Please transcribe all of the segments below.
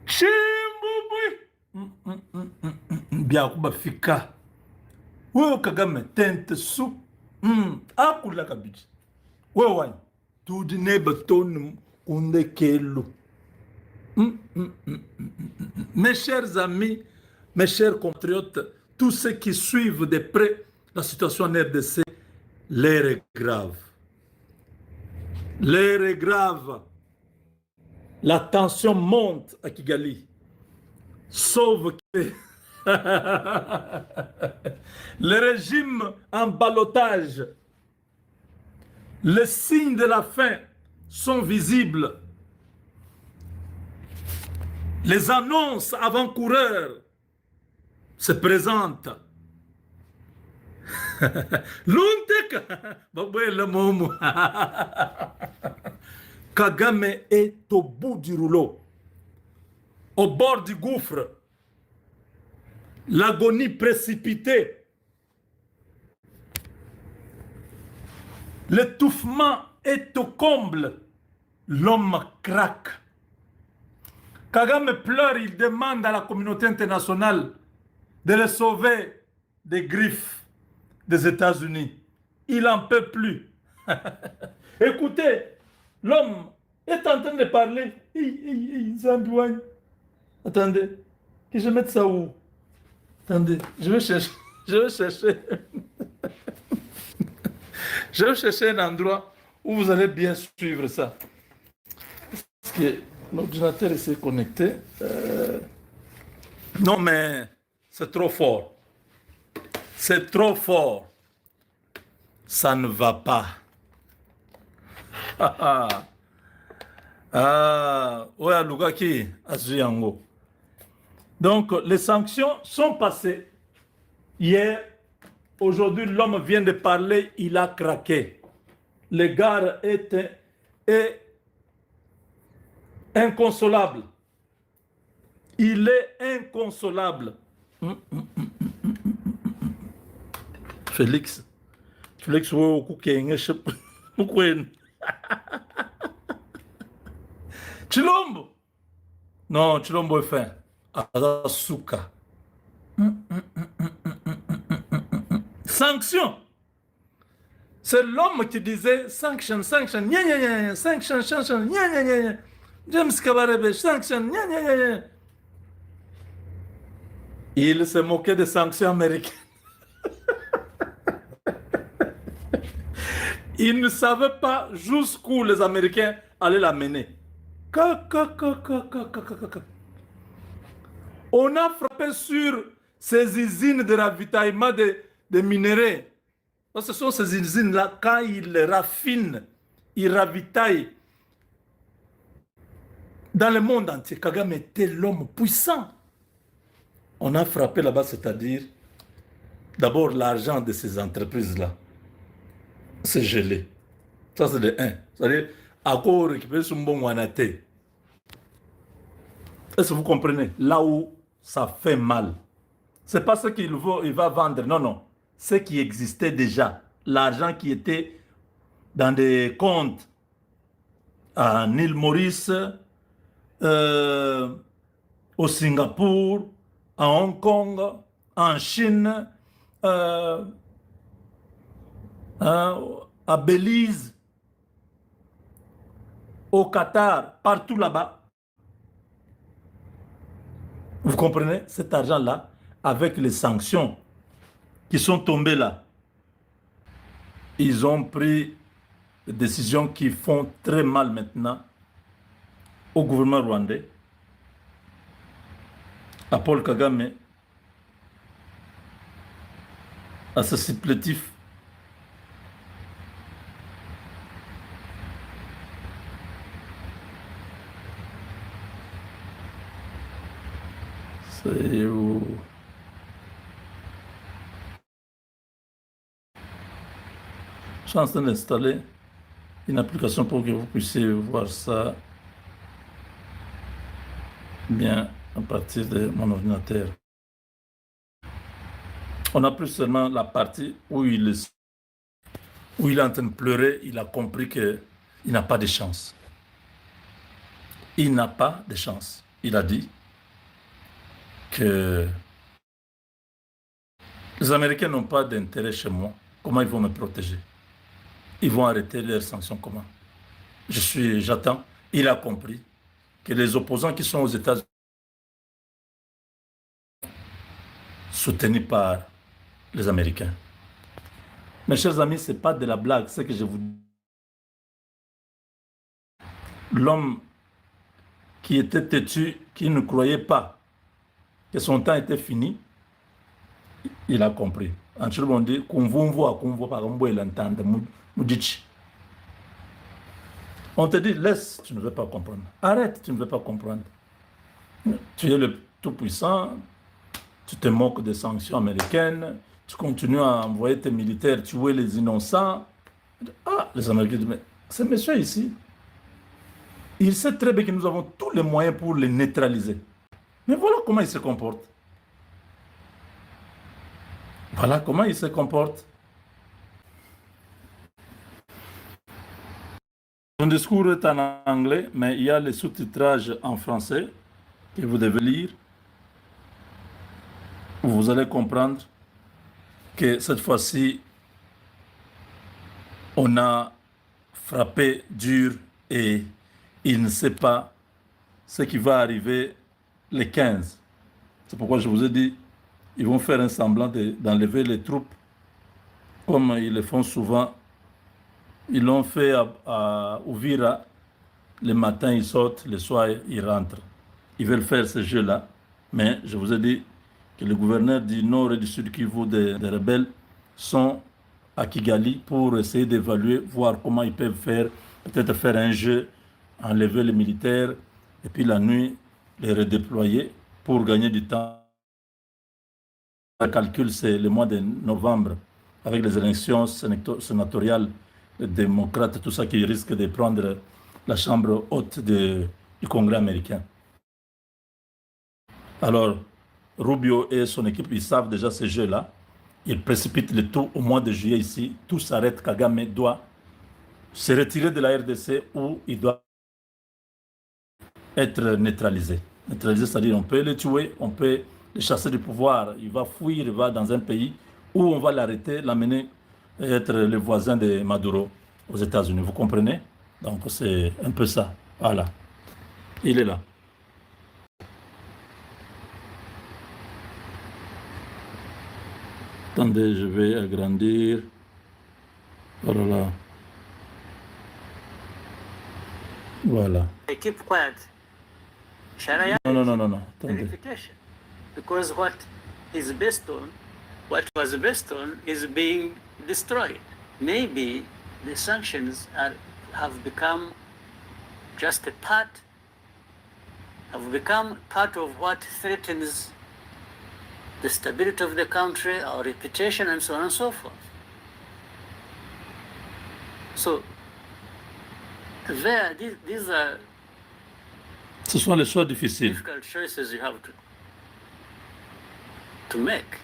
Chimbubwe. Biakuba fika. Wewe Kagame tente su. Akula kabiji. Wewe wani. Tudi neba tonu kunde kelu. Mes chers amis, mes chers compatriotes, tous ceux qui suivent de près la situation en RDC, l'air est grave. L'air est grave. La tension monte à Kigali. Sauf que le régime en ballottage, les signes de la fin sont visibles. Les annonces avant-coureurs se présentent. Kagame est au bout du rouleau, au bord du gouffre. L'agonie précipitée. L'étouffement est au comble. L'homme craque. Kagame pleure, il demande à la communauté internationale de le sauver des griffes des États-Unis. Il n'en peut plus. Écoutez, l'homme est en train de parler. Attendez, que je mette ça où? Attendez, je vais chercher. Je vais chercher un endroit où vous allez bien suivre ça. Parce que l'ordinateur s'est connecté. Non, mais c'est trop fort. C'est trop fort. Ça ne va pas. Ouais, Lugaki, Azuyango. Donc, les sanctions sont passées. Hier, aujourd'hui, l'homme vient de parler, il a craqué. Le gars est inconsolable. Il est inconsolable. Félix, Chilombo. Non, Chilombo est fin. Azasuka. Sanction. C'est l'homme qui disait sanction, sanction, gna gna gna, sanction, sanction, gna gna gna. James Kabarebe, sanction, gna gna gna. Il se moquait des sanctions américaines. Il ne savait pas jusqu'où les Américains allaient la mener. On a frappé sur ces usines de ravitaillement de minerais. Ce sont ces usines-là, quand ils raffinent, ils ravitaillent dans le monde entier. Kagame était l'homme puissant. On a frappé là-bas, c'est-à-dire d'abord l'argent de ces entreprises-là. C'est gelé. Ça, c'est de 1. C'est-à-dire, à quoi récupérer son bon wanate. Est-ce que vous comprenez? Là où ça fait mal. Ce n'est pas ce qu'il va vendre. Non, non. Ce qui existait déjà. L'argent qui était dans des comptes en île Maurice, au Singapour, à Hong Kong, en Chine, à Belize, au Qatar, partout là-bas. Vous comprenez? Cet argent-là, avec les sanctions qui sont tombées là, ils ont pris des décisions qui font très mal maintenant au gouvernement rwandais, à Paul Kagame, à ce supplétif. C'est où? Je suis en train d'installer une application pour que vous puissiez voir ça bien à partir de mon ordinateur. On n'a plus seulement la partie où il est en train de pleurer, il a compris qu'il n'a pas de chance. il n'a pas de chance. Il a dit que les Américains n'ont pas d'intérêt chez moi. Comment ils vont me protéger? Ils vont arrêter leurs sanctions comment? J'attends. Il a compris que les opposants qui sont aux États-Unis, soutenus par les Américains. Mes chers amis, ce n'est pas de la blague, ce que je vous dis. L'homme qui était têtu, qui ne croyait pas que son temps était fini, il a compris. En tout cas, on dit qu'on voit par un bout et l'entendre. On te dit, laisse, tu ne veux pas comprendre. Arrête, tu ne veux pas comprendre. Tu es le tout-puissant, tu te moques des sanctions américaines, tu continues à envoyer tes militaires tuer les innocents. Ah, les Américains disent, mais ce monsieur ici, il sait très bien que nous avons tous les moyens pour les neutraliser. Mais voilà comment il se comporte. Voilà comment il se comporte. Mon discours est en anglais, mais il y a le sous-titrage en français que vous devez lire. Vous allez comprendre que cette fois-ci, on a frappé dur et il ne sait pas ce qui va arriver les 15. C'est pourquoi je vous ai dit, ils vont faire un semblant d'enlever les troupes, comme ils le font souvent. Ils l'ont fait à Ouvira. Le matin, ils sortent, le soir, ils rentrent. Ils veulent faire ce jeu-là. Mais je vous ai dit que le gouverneur du Nord et du Sud Kivu des rebelles sont à Kigali pour essayer d'évaluer, voir comment ils peuvent faire, peut-être faire un jeu, enlever les militaires, et puis la nuit, les redéployer pour gagner du temps. Le calcul, c'est le mois de novembre, avec les élections sénatoriales, les démocrates, tout ça qui risque de prendre la chambre haute du Congrès américain. Alors, Rubio et son équipe, ils savent déjà ce jeu-là. Ils précipitent le tout au mois de juillet ici. Tout s'arrête. Kagame doit se retirer de la RDC où il doit être neutralisé. Neutralisé, c'est-à-dire on peut le tuer, on peut le chasser du pouvoir. Il va fuir, il va dans un pays où on va l'arrêter, l'amener et être le voisin de Maduro aux États-Unis. Vous comprenez? Donc c'est un peu ça. Voilà. Il est là. Attendez, je vais agrandir. Voilà. Voilà. They keep quiet. Sharia Non. Attendez. verification. Because what was based on is being destroyed. Maybe the sanctions have become just have become part of what threatens the stability of the country, our reputation, and so on and so forth. So, these are Ce sont les choix difficiles. difficult choices you have to make.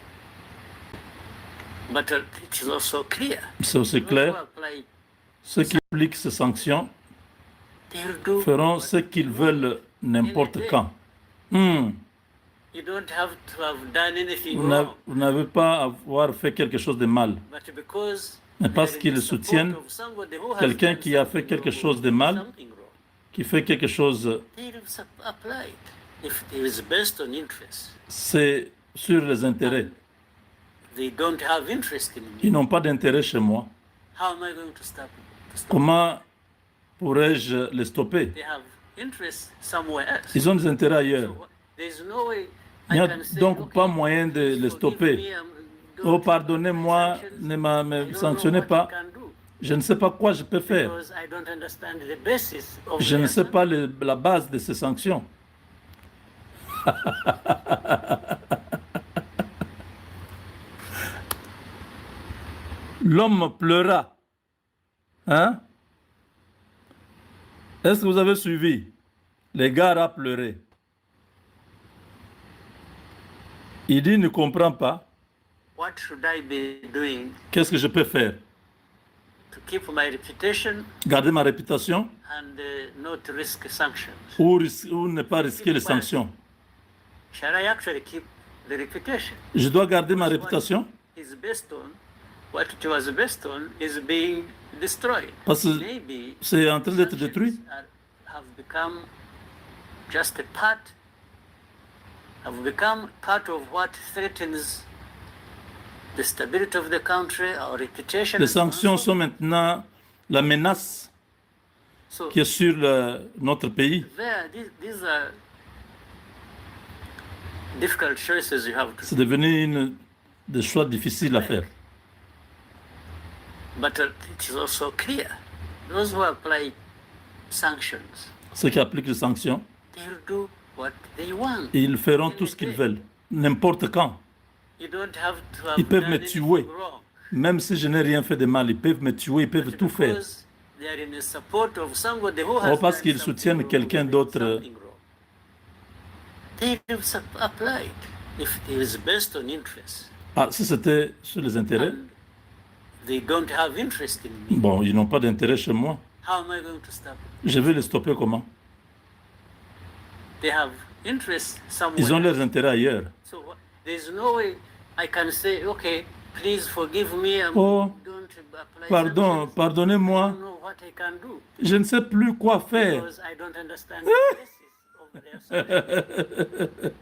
But it is also clear. C'est aussi clair. Ceux qui appliquent ces sanctions feront ce qu'ils veulent n'importe quand. You don't have to have done anything wrong. Vous n'avez pas à avoir fait quelque chose de mal. But because Mais parce qu'ils soutiennent quelqu'un qui a fait quelque chose de mal, qui fait quelque chose, c'est sur les intérêts. Ils n'ont pas d'intérêt chez moi. Comment pourrais-je les stopper? Ils ont des intérêts ailleurs. Il n'y a donc pas moyen de les stopper. Oh, pardonnez-moi, ne me sanctionnez pas. Je ne sais pas quoi je peux faire. Je ne sais pas la base de ces sanctions. L'homme pleura. Hein? Est-ce que vous avez suivi? Les gars a pleuré. Il dit, ne comprend pas. What should I be doing Qu'est-ce que je peux faire? to keep my reputation garder ma réputation and not risk sanctions. ou ne pas risquer les sanctions. Shall I actually keep the reputation? Je dois garder ma réputation What it was based on is being destroyed. parce que Maybe c'est en train d'être détruit. have become just a part, have become part of what threatens the stability of the country, our reputation. Les sanctions sont maintenant la menace So qui est sur notre pays. these are difficult choices you have to C'est devenu des choix difficiles à faire. But it is also clear, those who apply sanctions, Ceux qui appliquent les sanctions, they'll do what they want. ils feront tout ce qu'ils veulent, n'importe quand. You don't have to have Ils peuvent done me anything tuer. wrong. Même si je n'ai rien fait de mal, ils peuvent me tuer, ils peuvent tout faire. Because they are in the support of somebody who has Parce done qu'ils something soutiennent wrong, quelqu'un who did d'autre. something wrong. They will apply it if it is based on interest. Ah, si c'était sur les intérêts, And they don't have interest in me. bon, ils n'ont pas d'intérêt chez moi. How am I going to stop it? Je vais les stopper comment? They have interest somewhere. Ils ont leurs intérêts ailleurs. So there's no way I can say, okay, please forgive me. Oh, don't apply Pardon, sanctions. I pardonnez-moi, don't know what I can do je ne sais plus quoi faire. because I don't understand the basis of their sanctions.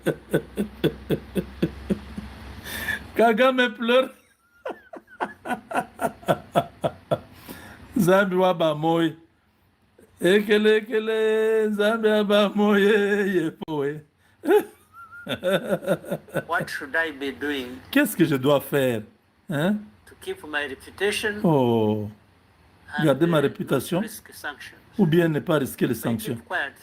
Kagame pleure. Zambi wa ba moy. Ekele, Zambi wa ba moy, yepoe. What should I be doing Qu'est-ce que je dois faire? Hein? to keep my reputation Oh, and garder ma not réputation risk sanctions? ou bien ne pas risquer les If I sanctions. keep quiet,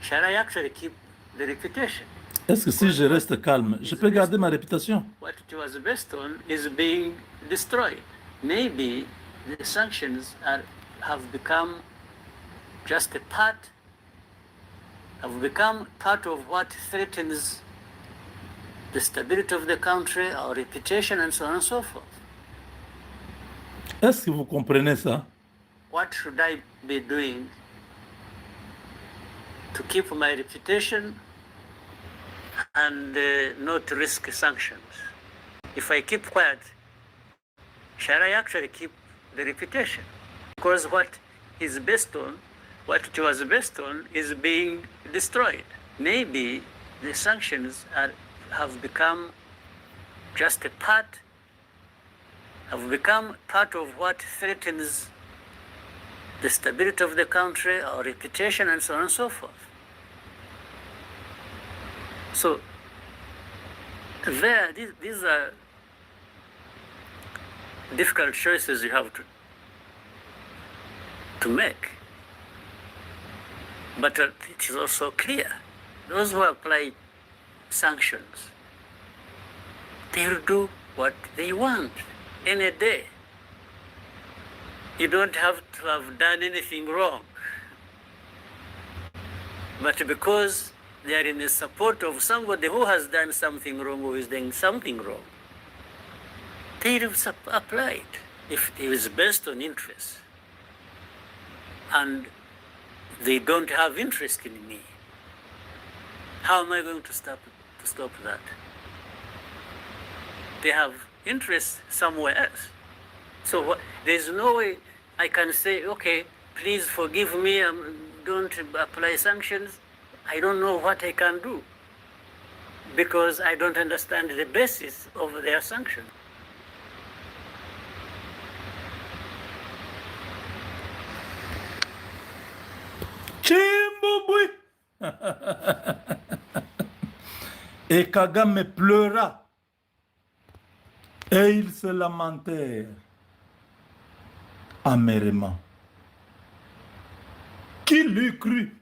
shall I actually keep the reputation? Est-ce que si je reste calme, je peux garder ma réputation? What it was based on is being destroyed. Maybe the sanctions have become just a part, have become part of what threatens the stability of the country, our reputation, and so on and so forth. Est-ce que vous comprenez ça? What should I be doing to keep my reputation and not risk sanctions? If I keep quiet, shall I actually keep the reputation? Because what is based on, what it was based on, is being destroyed. Maybe the sanctions have become just a part, have become part of what threatens the stability of the country, our reputation, and so on and so forth. So these are difficult choices you have to make. But it is also clear, those who apply sanctions, they'll do what they want any day. You don't have to have done anything wrong. But because they are in the support of somebody who has done something wrong, who is doing something wrong, they will apply it if it is based on interest. And they don't have interest in me. How am I going to stop that? They have interest somewhere else. So there's no way I can say, okay, please forgive me, don't apply sanctions. I don't know what I can do because I don't understand the basis of their sanctions. Chimbouboui. Et Kagame pleura. Et ils se lamentèrent amèrement. Qui l'eût cru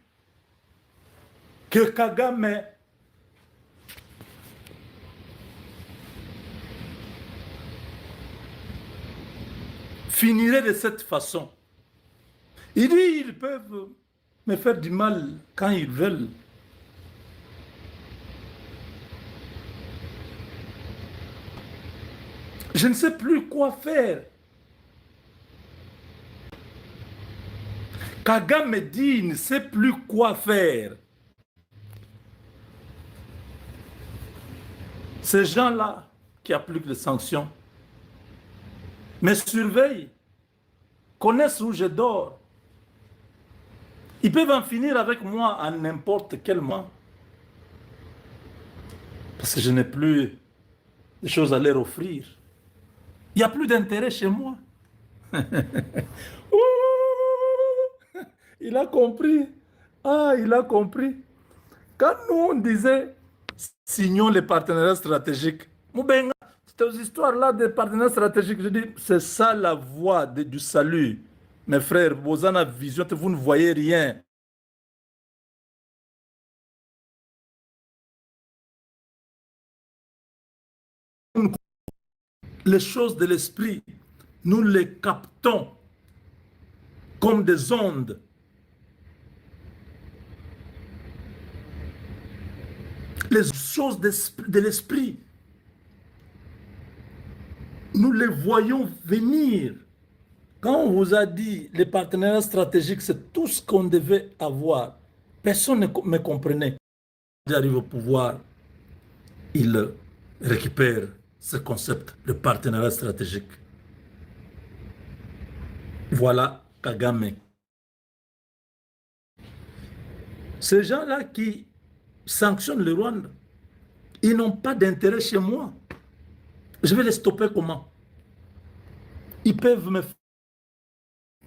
que Kagame finirait de cette façon? Il dit, ils peuvent me faire du mal quand ils veulent. Je ne sais plus quoi faire. Kagame dit, il ne sait plus quoi faire. Ces gens-là qui appliquent les sanctions me surveillent, connaissent où je dors. Ils peuvent en finir avec moi à n'importe quel moment. Parce que je n'ai plus de choses à leur offrir. Il n'y a plus d'intérêt chez moi. Il a compris. Ah, il a compris. Quand nous, on disait, signons les partenariats stratégiques, ces histoires-là des partenaires stratégiques, je dis, c'est ça la voie du salut. Mes frères, vous en avez vision, vous ne voyez rien. Les choses de l'esprit, nous les captons comme des ondes. Les choses de l'esprit, nous les voyons venir. Quand on vous a dit les partenariats stratégiques, c'est tout ce qu'on devait avoir, personne ne me comprenait. J'arrive au pouvoir, il récupère ce concept de partenariat stratégique. Voilà Kagame. Ces gens-là qui sanctionnent le Rwanda, ils n'ont pas d'intérêt chez moi. Je vais les stopper comment? Ils peuvent me faire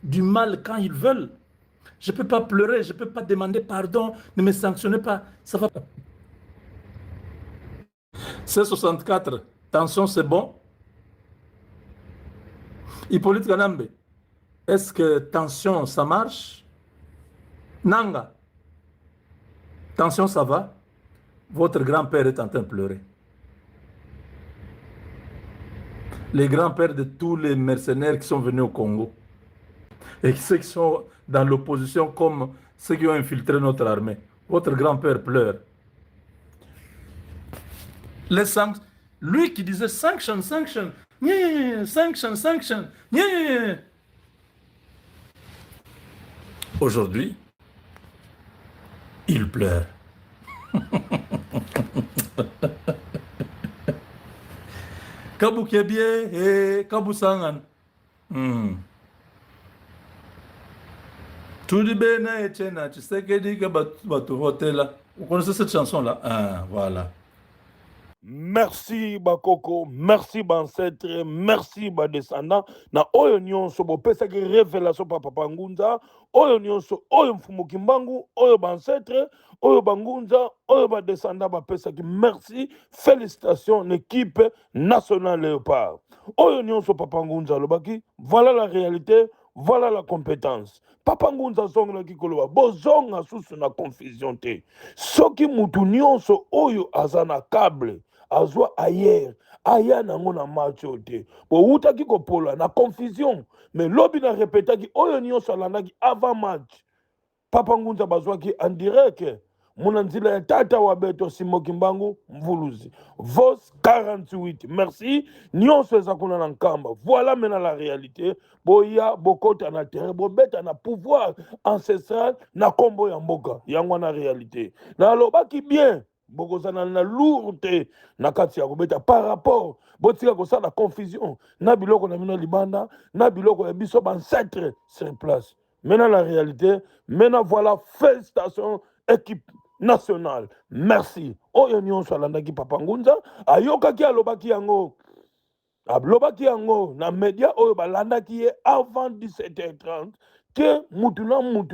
du mal quand ils veulent. Je ne peux pas pleurer, je ne peux pas demander pardon, ne me sanctionnez pas, ça va pas. C64, tension c'est bon. Hippolyte Kanambe, est-ce que tension ça marche? Nanga, tension ça va? Votre grand-père est en train de pleurer. Les grands-pères de tous les mercenaires qui sont venus au Congo et ceux qui sont dans l'opposition comme ceux qui ont infiltré notre armée. Votre grand-père pleure. Les sanctions, lui qui disait sanction, sanction, sanction, sanction, aujourd'hui, il pleure. Kabu Kebie et Kabu Sangan. Tout le bien et Tchena, tu sais que dit que tu voter là. Vous connaissez cette chanson-là? Ah, voilà. Merci bakoko, merci bancêtre, merci badescendant. Na oyo nyonso bopesaki révélation pa papa Ngunza, oyo nyonso oyo mfumu Kimbangu, oyo bancêtre, oyo bangunza, oyo badescendant bapesaki merci, félicitations l'équipe nationale Léopard. Oyo nyonso papa Ngunza lobaki, voilà la réalité. Voilà la compétence. Papa Ngunza zonga ki koloba, bozonga susu na confusion te. Soki mutu nyonso oyo azana câble, azwa ailleurs, aya nango na match te. Bo utaki kopola na confusion, mais lobi na répétaki oyo nyonso alandaki avant match. Papa Ngunza bazwaki en direct. Munanzila ya tata wabeto Simo Kimbangu Mvuluzi. Vos 48. Merci. Nyonso ezakuna na nkamba. Voilà maintenant la réalité. Boya bokota na terre, bobeta na pouvoir ancestral na kombo ya mboka. Yangwa na réalité. Na lobaki bien. Bokozana na lourde na kati ya kobeta par rapport botika kosa na confusion na biloko na mino libanda na biloko ya biso ancêtre sur place. Maintenant la réalité, maintenant voilà félicitations équipe nationale. Merci. Oyo nyonso alandaki Papa Ngunza, ayokaki alobaki yango. Alobaki yango na media oyo balandaki ye avant 17h30 que mutu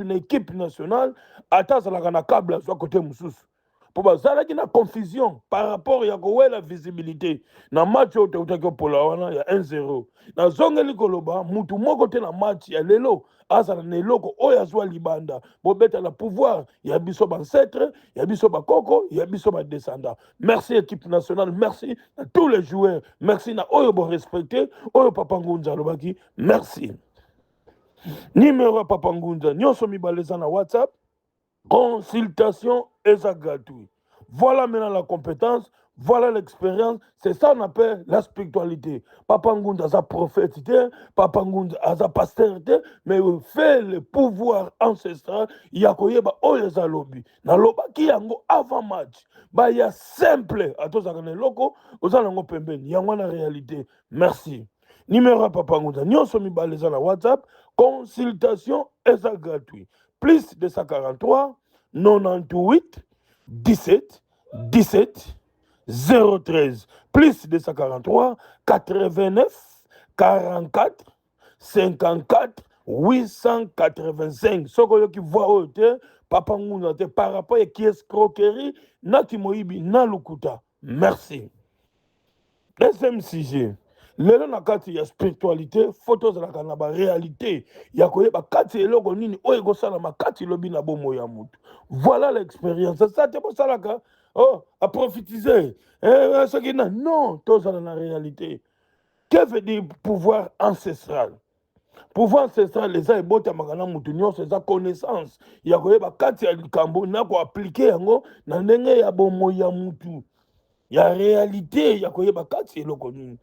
na équipe nationale atazalaka na câble azwa côté mususu. Po bazalaki na confusion par rapport ya kowela visibilité na match oyo teutaki opola wana ya 1-0 na zongeli koloba mutu moko te na match ya lelo azala na eloko oyo azwa libanda bobeta na pouvoir ya biso bancêtre ya biso bakoko ya biso badescendant. Merci équipe nationale, merci à tous les joueurs, merci na oyo bo respecté oyo Papa Ngunza alobaki merci. Numéro Papa Ngunza nyonso mibale eza na WhatsApp. Consultation est gratuite. Voilà maintenant la compétence. Voilà l'expérience. C'est ça qu'on appelle la spiritualité. Papa Ngunda a sa prophète, Papa Ngunda a sa pasteur, mais il fait le pouvoir ancestral. Il y a koyeba oyeza lobby. Na loba ki yango avant match. Bah il y a simple. À tous les locaux, aux alengo pembeni. Yango na réalité. Merci. Numéro à Papa Ngunda. Nyonso mi baleza na WhatsApp. Consultation est gratuit. Plus 243 98 17 17 013 plus 243 89 44 54 885. Soko yo ki voit ote Papa Ngunda te par rapport à qui escroquerie na kimoyibi na lukuta. Merci. Deuxième sujet. Lelo na kati ya spiritualité photos za na ba réalité ya koyeba kati eloko nini oyo ekosala makati lobi na bomo ya mutu. Voilà l'expérience. Ça te posalaka oh à prophétiser ce qui non tous dans la réalité. Que veut dire pouvoir ancestral? Pouvoir ancestral les a ebota makana mutu nyonso eza connaissance ya koyeba kati ya likambo na ko appliquer yango na ndenge ya bomo ya mutu. Ya réalité ya koyeba kati eloko nini.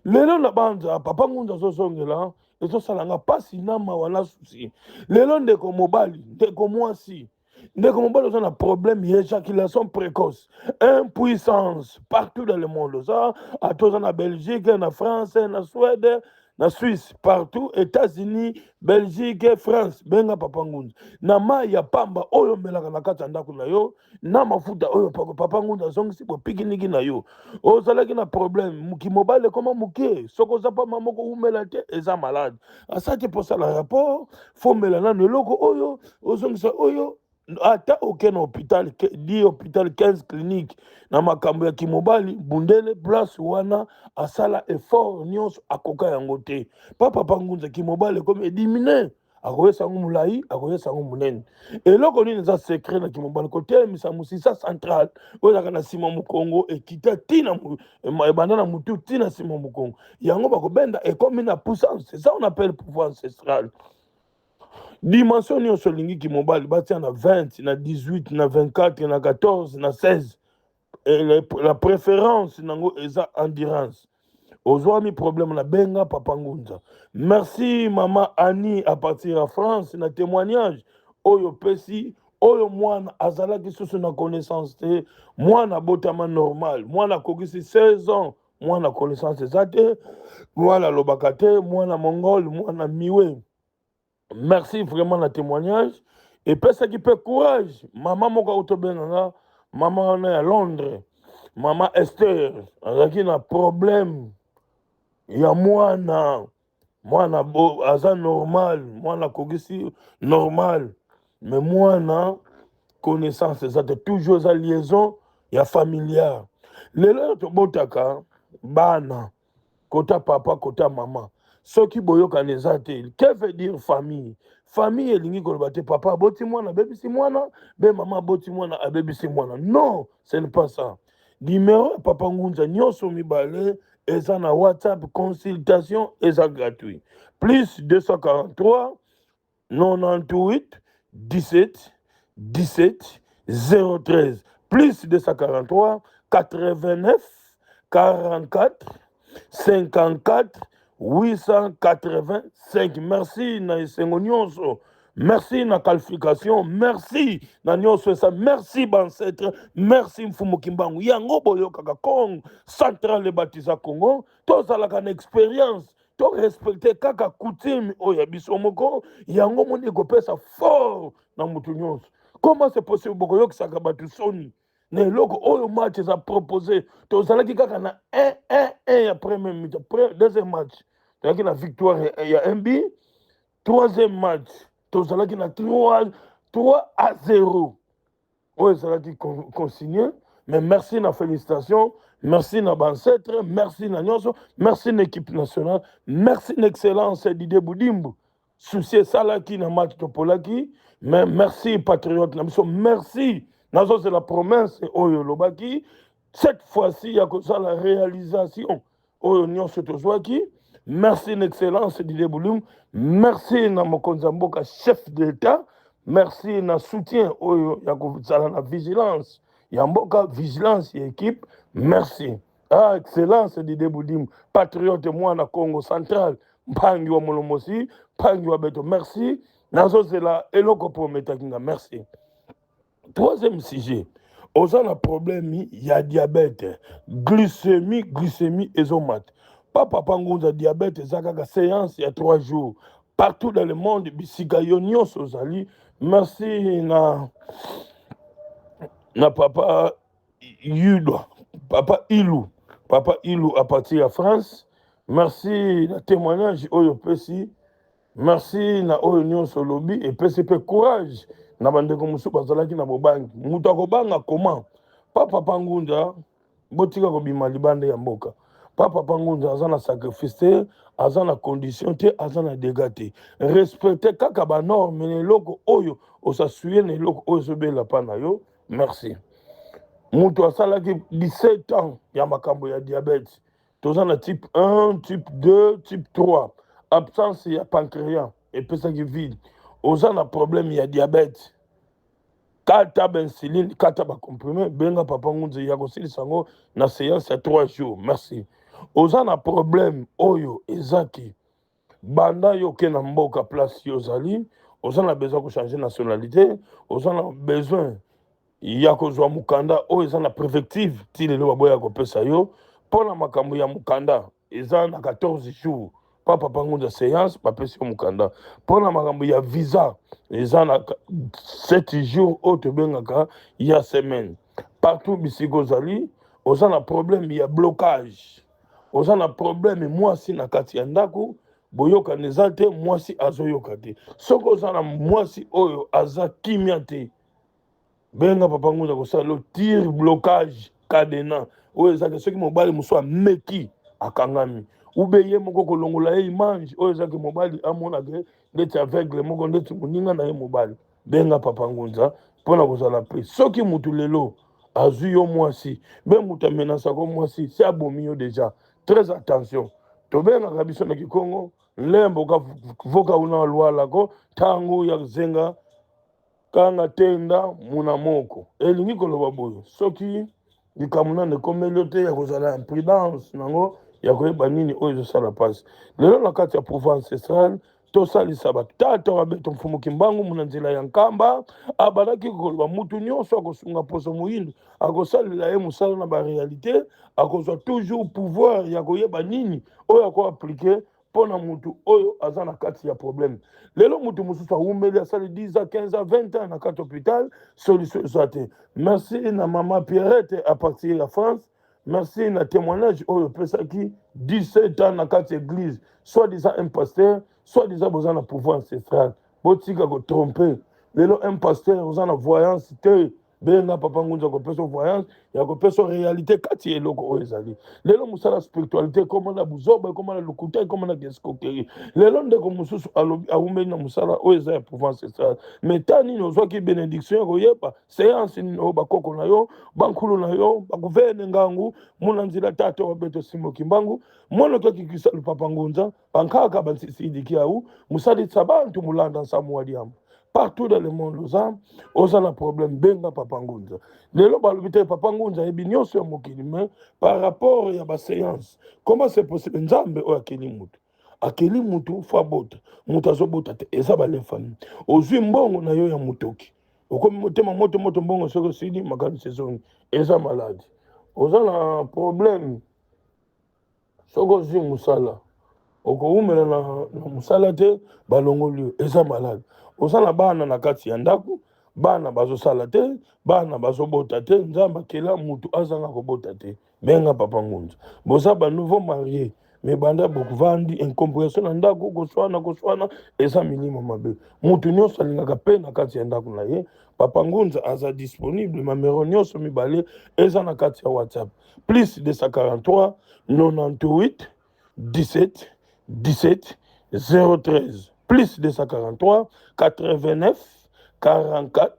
Lelo na banza Papa Ngunda zozongela ezosalanga pasi na mawa na susi. Lelo ndeko mobali ndeko mwasi ndeko mobali oza na problème d'éjaculation précoce, impuissance partout dans le monde. Ça à tous en Belgique, en France, en Suède, en Suisse, partout, États-Unis, Belgique, France, benga Papa Ngunda. Na ma ya pamba oyo melaka na kati ndako na yo, na mafuta oyo Papa Ngunda zongisi bo pikiniki na yo. Ozalaki na problème, muki mobile comment muke, soko za pa mamoko umela te eza malade. Asaki pour ça le rapport, faut melana no loko oyo, ozongisa oyo ata aucun hôpital, 10 hôpital, 15 cliniques, na makambo ya kimobali, bundele, place wana, asala effort, nyonso, akoka yango te. Papa Ngunda kimobali, comme éliminer, akoye sango mulai, akoye sango munene. Et là, on a secret na kimobali, côté, misa musisa central, oza kana sima mukongo, et kita tina, ebanda mutu tina sima mukongo. Yango bako benda, et comme une puissance, c'est ça on appelle pouvoir ancestral. Dimension nyonso lingi ki mobali batia na 20, na 18, na 24, na 14, na 16. Et la préférence nango eza endurance. Ozwami problème na benga Papa Ngunda. Merci maman Annie à partir de France na témoignage oyo pesi oyo mwana azalaki susu na connaissance te mwana botama normal mwana kokisi 16 ans mwana connaissance ezate mwana lobakate mwana mongol mwana miwe. Merci vraiment le témoignage. Et puis ça qui peut courage. Maman moka autobenanga, maman on est à Londres. Maman Esther, elle a un problème. Il y a moi aza normal, moi na kogisi normal. Mais moi na connaissance ça toujours la liaison ya familiale. Lelo to botaka bana kota papa kota maman. Ce qui boyoka nezate, que veut dire famille? Famille elingi koloba te papa boti mwana bébé si mwana, be maman boti mwana a bébé si mwana. Non, ce n'est pas ça. Numéro Papa Ngunda nyonso mibale eza na WhatsApp consultation eza gratuit. Plus 243 98 17 17 013 plus 243 89 44 54 885. Merci na esengo nyonso. Merci na qualification. Merci na nyonso ça. Merci bancetre. Merci mfumu kimbangu. Yango boyokaka Congo central baptisa Congo. Tozalaka na expérience. To respecter kaka coutume oya biso moko. Yango moni kopesa fort na mutu nyonso. Comment c'est possible bokoyokisaka batu soni? Ne loko oyo match a proposé tozalaki kaka na 1-1 après même mi-temps deuxième match tozalaki na victoire ya MB troisième match tozalaki na 3-0 oyo ezalaki consigné. Mais merci na félicitations, merci na bancetre, merci na nyonso, merci na équipe nationale, merci na excellence Didier Boudimbu souci salaki na match topolaki. Mais merci patriote na biso, merci. Nazo c'est la promesse oyo lobaki. Cette fois-ci il y a que ça la réalisation oyo nyonso tozwaki. Merci excellence Didier Boulum. Merci na mokonzi mboka chef d'État. Merci na soutien oyo ya ko sala na vigilance Yamboka vigilance et équipe merci. Ah excellence Dide Boudim patriote moi na Congo central mpangi wa Molomosi mpangi wa Beto merci nazo zela eloko prometa kinga merci. Troisième sujet, on a un problème, il y a diabète, glycémie isomate. Papa Pangunza diabète, Zagaga séance il y a 3 jours. Partout dans le monde, Bisika Yonyon Sozali. Merci na papa Yudo, papa Ilou à partir de France. Merci na témoignage Oyo Pessi. Merci na Oyo Solobi et PCP courage. Na bandeko musu bazalaki na bobangi mutu akobanga comment papa Pangunza botika kobima libanda ya mboka papa Pangunza azana sacrifice te azana condition te azana dégâts te respecter kaka ba norme ne loko oyo osasuye ne loko oyo sobela pana yo merci mutu asalaki 17 ans ya makambo ya diabète tozana type 1 type 2 type 3 absence ya pancréas epesaki vide ozana problème ya diabète kata bensiline kata ba comprimé benga papa Ngunza ya kosilisa sango na séance ya 3 jours merci ozana problème oyo ezaki banda yo ke na mboka place yozali ozana besoin ko changer nationalité ozana besoin ya kozwa mukanda oyo ezana préfective ti lelo baboya kopesa yo pona makambo ya mukanda ezana 14 jours papa Pangunza séance bapesi yo mukanda pona makambo ya visa ezana 7 jours oyo bengaka ya semaine partout bisiko zali ozana problème ya blocage ozana problème mwasi na kati ya ndako boyoka neza te mwasi azoyoka te soko ozana mwasi oyo aza kimia te benga papa Ngunza kosala lo tir blocage cadena oyo ezaka soki mobali mosu ameki akangami ube ye moko kolongola ye image oyo ezaki mobali amonake ndeti aveugle moko ndeti moninga na ye mobali benga papa Ngunza mpona kozala pe soki mutu lelo azwi yo mwasi be mutu amenasako mwasi se abomi yo deja très attention tobengaka biso na Kikongo lembo voka una lwalako ntango ya zenga kanga tenda muna moko elingi koloba boyo soki likamuna nekomeli yo te ya kozala imprudence nango ya koyeba nini oyo ezosala mpasi lelo na kati ya pouvoir ancestral tosalisa batata babeto mfumuki mbangu muna nzela ya nkamba abandaki koloba mutu nyonso akosunga poso moyindo akosalela ye mosala na barealité akozwa toujours pouvoir ya koyeba nini oyo akoaplike mpona mutu oyo aza na kati ya problème lelo mutu mosusu awumeli asali 10 ans 15 ans 20 ans na kati hôpital solution eza te merci na mama Pierrette à partir ya France merci na témoignage oyo pesaki 17 ans na kati église soit disant un pasteur soit disant boza na pouvoir ancestral botika ko tromper lelo un pasteur oza na voyance te benga papa Ngunza kopesa voyance ya kopesa réalité kati eloko oyo ezali lelo musala spiritualité koma na buzoba koma na lukuta koma na escroquerie lelo ndeko mususu alobi awumeli na musala oyo eza ya pouvoir ancestral mais tani nozwaki bénédiction ya koyeba séance nini oyo bakoko na yo bankulu na yo bakuvene ngangu muna nzela tata wa Beto Simoki Mbangu mwana kakikisa papa Ngunza bankaka bansisidiki au musalitsa bantu mulanda nsamu wadiamu partout dans le monde oza na problème benga papa Ngunza lelo balobi te papa Ngunza yebi nyonso ya mokili mais par rapport ya ba séance comment c'est possible nzambe oyo akeli mutu fa bota mutu azobota te eza balefani ozwi mbongo na yo ya mutoki okomi motema moto mbongo soko sidi makani saison eza malade oza na problème soko ozwi musala okoumela na musala te balongoli eza malade osala bana na kati ya ndako bana bazosala te bana bazobota te nzamba kela mutu azanga kobota te benga papa Ngunza boza ba nouveau marié mais banda bokuvandi incompréhension na ndako koswana eza milimo mabe mutu nyonso alingaka pe na kati ya ndako na ye papa Ngunza aza disponible mamero nyonso mibale eza na kati ya WhatsApp plus 243 98 17 17 013 plus 243 89 44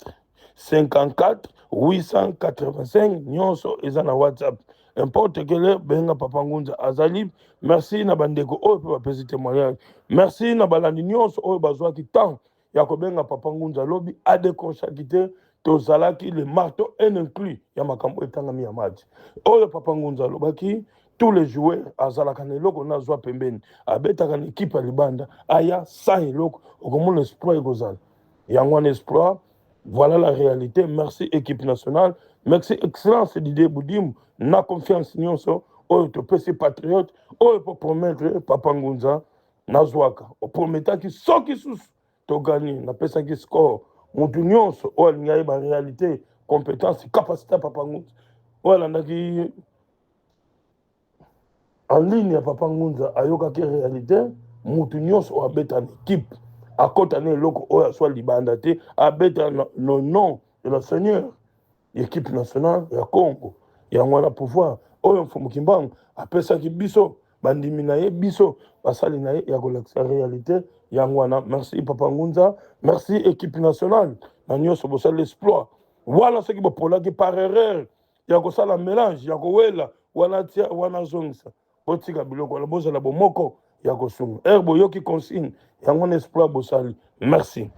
54 885 nyonso eza na WhatsApp importe quelle benga papa Ngunza azali merci na bandeko oyo pe bapesi témoignage merci na balandi nyonso oyo bazwaki temps ya kobenga papa Ngunza lobi adekonshaki te tozalaki le marteau un inclus ya makambo etangami ya match oyo papa ngunza alobaki tous les joueurs azalaka na eloko nazwa pembeni abetaka na ekipe ya libanda aya sans eloko okomona espoir ekozala yango wana espoir. Voilà la réalité. Merci équipe nationale. Merci excellence Didier Boudim. Na confiance nyonso oyo topesi patriote oyo pour promettre papa ngunza nazwaka oprometaki soki susu togani napesaki score mutu nyonso oyo alingi ayeba réalité compétence capacité papa ngunza oyo alandaki en ligne ya papa ngunza ayokaki réalité mutu nyonso oyo abeta na équipe akota na eloko oyo aswa libanda te abeta le nom de la seigneur équipe nationale ya Congo yango wana pouvoir oyo mfumuki mbangu apesaki biso bandimi na ye biso basali na ye ya kolakisa réalité yango wana. Merci papa ngunza, merci équipe nationale na nyonso bosala l'exploit wana soki bopolaki par erreur ya kosala mélange ya kowela wana tia wana zongisa botika biloko wana bozala bomoko ya kosunga boyoki consigne yango na exploit bosali. Merci.